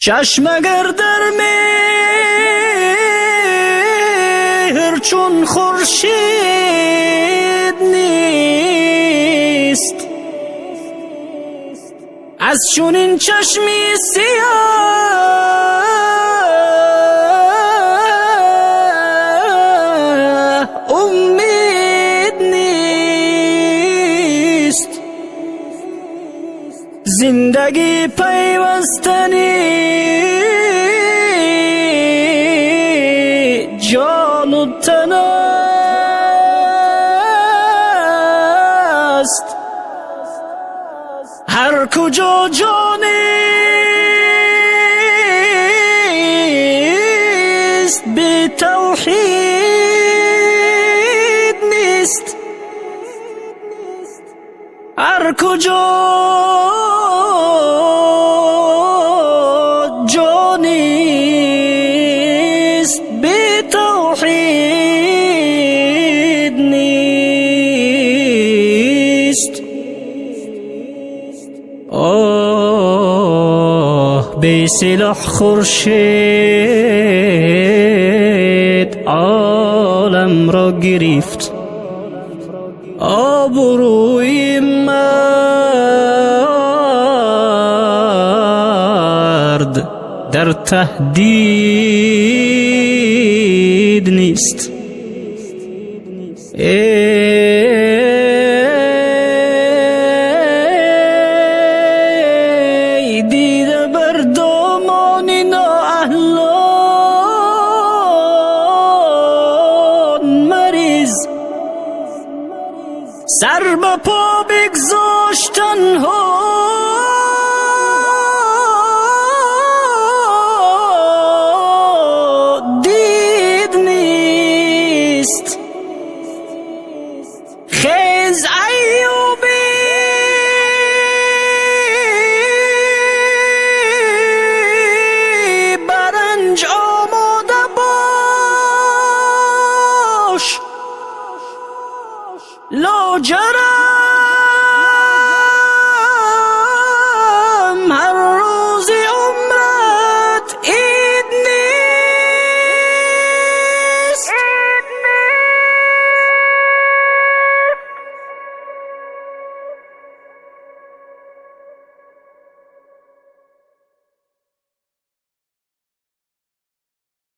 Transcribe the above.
چشم اگر در مهر چون خورشید نیست، از چنین چشمی سیاه امید نیست. زندگی پیوستنی جان و تن است، هر کجا جانیست بی توحید نیست. هر کجا جانیست بی توحید نیست. آه بی سلاح خورشید عالم را گرفت، آبروی مرد در تهدید نیست. ای دیده بر دامان نااهلان مریض، سر به پا بگذاشتن ها دید نیست. خیز ایوبی برنج آماده باش، لاجرم